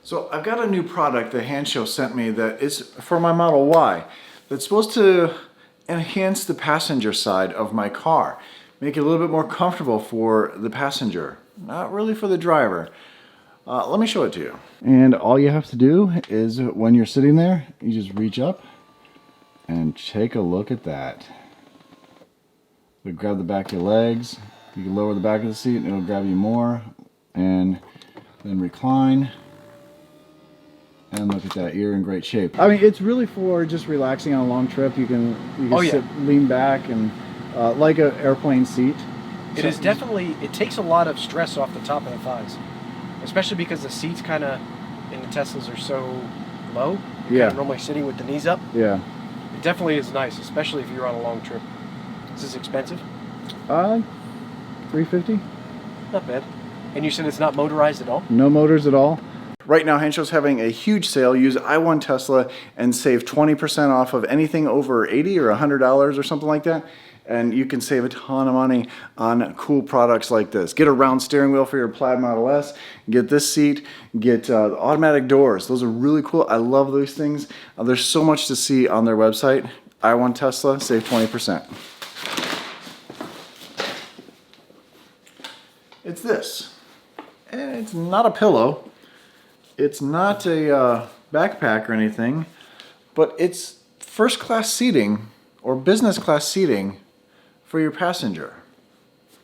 So I've got a new product that Hancho sent me that is for my Model Y that's supposed to enhance the passenger side of my car, make it a little bit more comfortable for the passenger, not really for the driver. Let me show it to you. And all you have to do is when you're sitting there, you just reach up and take a look at that. So grab the back of your legs, you can lower the back of the seat and it'll grab you more, and then recline. And look at that, you're in great shape. I mean, it's really for just relaxing on a long trip. You can sit, lean back, and like an airplane seat. It is definitely, it takes a lot of stress off the top of the thighs, especially because the seats kind of in the Teslas are so low. You're kind of normally sitting with the knees up. Yeah. It definitely is nice, especially if you're on a long trip. Is this expensive? $350. Not bad. And you said it's not motorized at all? No motors at all. Right now, Hancho's having a huge sale. Use I1Tesla and save 20% off of anything over $80 or $100 or something like that. And you can save a ton of money on cool products like this. Get a round steering wheel for your Plaid Model S. Get this seat. Get automatic doors. Those are really cool. I love those things. There's so much to see on their website. I1Tesla, save 20%. It's this. And it's not a pillow. It's not a backpack or anything, but it's first class seating or business class seating for your passenger.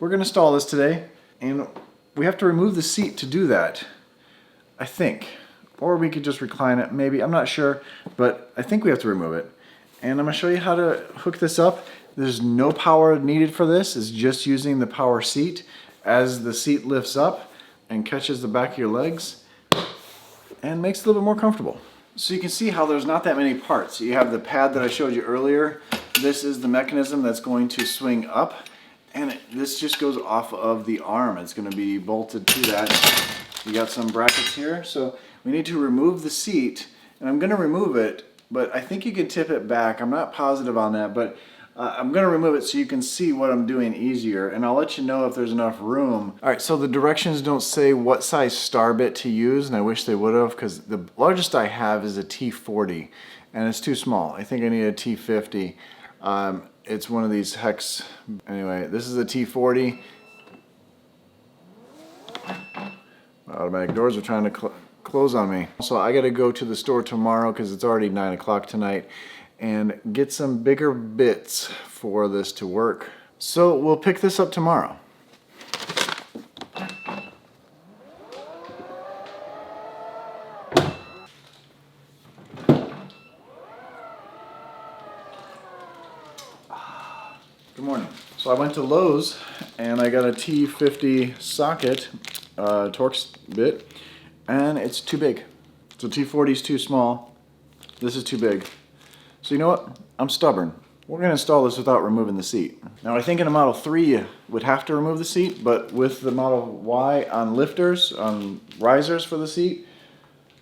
We're going to install this today, and we have to remove the seat to do that, I think. Or we could just recline it, maybe, I'm not sure, but I think we have to remove it. And I'm going to show you how to hook this up. There's no power needed for this, it's just using the power seat. As the seat lifts up and catches the back of your legs, and makes it a little bit more comfortable. So you can see how there's not that many parts. You have the pad that I showed you earlier. This is the mechanism that's going to swing up, and this just goes off of the arm. It's going to be bolted to that. You got some brackets here, so we need to remove the seat, and I'm going to remove it, but I think you can tip it back. I'm not positive on that, but I'm going to remove it so you can see what I'm doing easier, and I'll let you know if there's enough room. Alright, so the directions don't say what size star bit to use, and I wish they would have, because the largest I have is a T40, and it's too small. I think I need a T50. It's one of these hex. Anyway, this is a T40. My automatic doors are trying to close on me. So I got to go to the store tomorrow because it's already 9 o'clock tonight, and get some bigger bits for this to work. So we'll pick this up tomorrow. Good morning. So I went to Lowe's and I got a T50 socket Torx bit, and it's too big. So T40 is too small. This is too big. So you know what? I'm stubborn. We're going to install this without removing the seat. Now I think in a Model 3 you would have to remove the seat, but with the Model Y on lifters, on risers for the seat,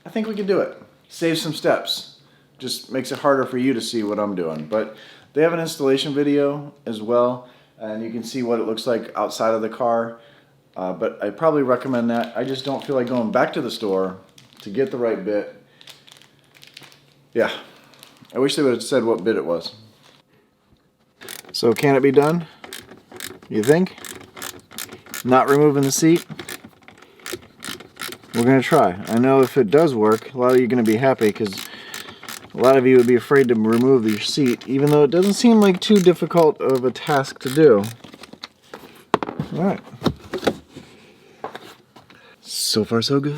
I think we can do it. Save some steps. Just makes it harder for you to see what I'm doing. But they have an installation video as well, and you can see what it looks like outside of the car. But I probably recommend that. I just don't feel like going back to the store to get the right bit. Yeah. I wish they would have said what bit it was. So can it be done? You think? Not removing the seat? We're going to try. I know if it does work, a lot of you are going to be happy because a lot of you would be afraid to remove your seat, even though it doesn't seem like too difficult of a task to do. Alright. So far so good.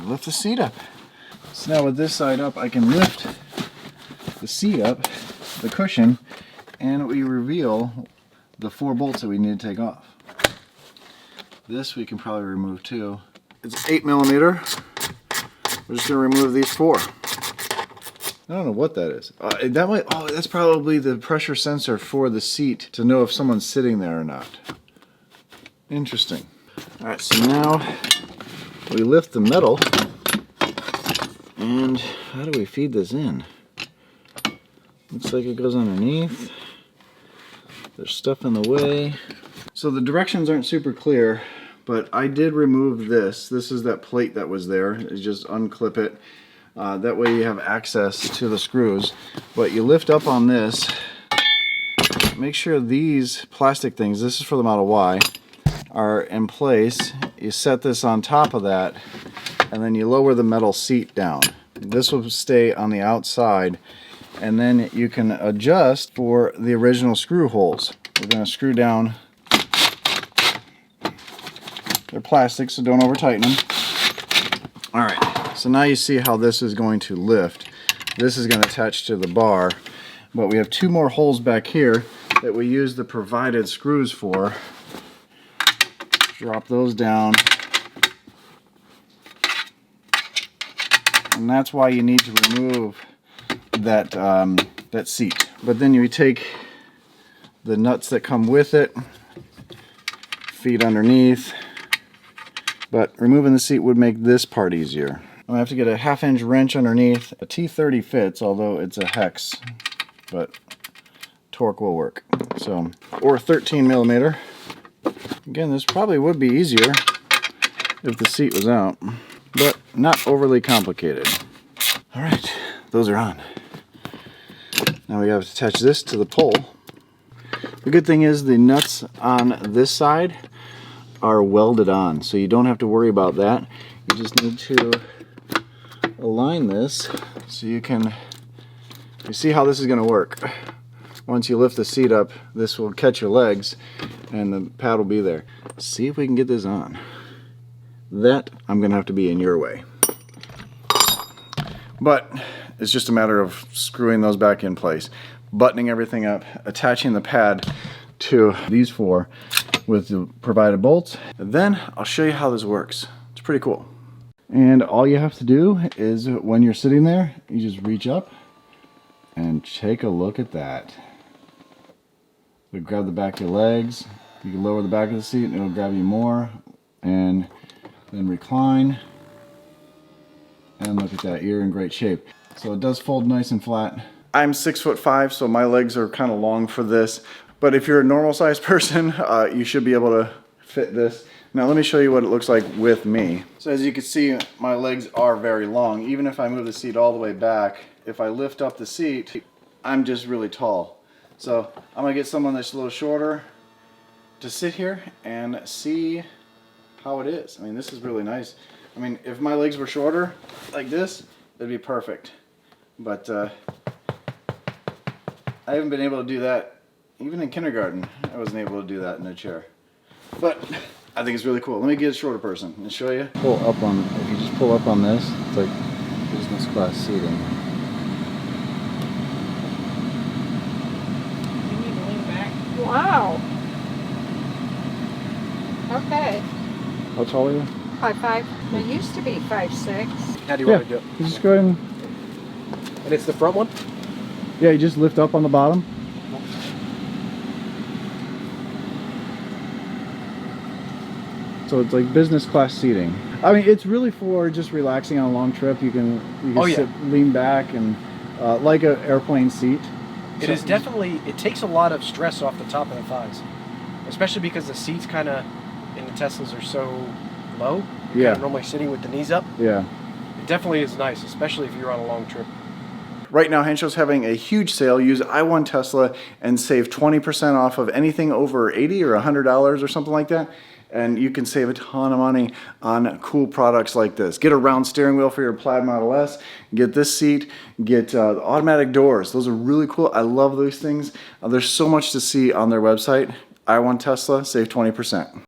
Lift the seat up. So now with this side up, I can lift the seat up, the cushion, and we reveal the 4 bolts that we need to take off. This we can probably remove too. It's 8mm. We're just going to remove these 4. I don't know what that is. That might, oh, that's probably the pressure sensor for the seat to know if someone's sitting there or not. Interesting. Alright, so now we lift the metal, and how do we feed this in? Looks like it goes underneath. There's stuff in the way. So the directions aren't super clear, but I did remove this. This is that plate that was there. You just unclip it. That way you have access to the screws. But you lift up on this. Make sure these plastic things, this is for the Model Y, are in place. You set this on top of that, and then you lower the metal seat down. This will stay on the outside, and then you can adjust for the original screw holes. We're going to screw down. They're plastic, so don't over tighten them. Alright, so now you see how this is going to lift. This is going to attach to the bar, but we have two more holes back here that we use the provided screws for. Drop those down. And that's why you need to remove that, that seat. But then you take the nuts that come with it, feed underneath. But removing the seat would make this part easier. I'm gonna have to get a 1/2-inch wrench underneath. A T30 fits, although it's a hex, but torque will work. So, or 13 millimeter. Again, this probably would be easier if the seat was out, but not overly complicated. All right, those are on. Now we have to attach this to the pole. The good thing is the nuts on this side are welded on, so you don't have to worry about that. You just need to align this so you see how this is going to work. Once you lift the seat up, this will catch your legs and the pad will be there. See if we can get this on. That I'm going to have to be in your way. But it's just a matter of screwing those back in place, buttoning everything up, attaching the pad to these four with the provided bolts. And then I'll show you how this works. It's pretty cool. And all you have to do is when you're sitting there, you just reach up and take a look at that. So grab the back of your legs. You can lower the back of the seat and it'll grab you more. And then recline. And look at that, you're in great shape. So it does fold nice and flat. I'm 6'5", so my legs are kind of long for this. But if you're a normal sized person, you should be able to fit this. Now let me show you what it looks like with me. So as you can see, my legs are very long. Even if I move the seat all the way back, if I lift up the seat, I'm just really tall. So I'm gonna get someone that's a little shorter to sit here and see how it is. I mean, this is really nice. I mean, if my legs were shorter like this, it'd be perfect. But I haven't been able to do that. Even in kindergarten, I wasn't able to do that in a chair. But I think it's really cool. Let me get a shorter person and show you. Pull up on, if you just pull up on this, it's like business class seating. You need to lean back. Wow. Okay. How tall are you? 5'5". I used to be 5'6". How do you want to do it? You just go ahead And it's the front one? yeah, you just lift up on the bottom. So it's like business class seating. I mean, it's really for just relaxing on a long trip. You can sit, lean back, and like an airplane seat. It is definitely, it takes a lot of stress off the top of the thighs. Especially because the seats kind of, in the Teslas, are so low. You're kind of normally sitting with the knees up. Yeah. It definitely is nice, especially if you're on a long trip. Right now, Henschel's having a huge sale. Use I1 Tesla and save 20% off of anything over $80 or $100 or something like that. And you can save a ton of money on cool products like this. Get a round steering wheel for your Plaid Model S. Get this seat. Get automatic doors. Those are really cool. I love those things. There's so much to see on their website. I1 Tesla, save 20%.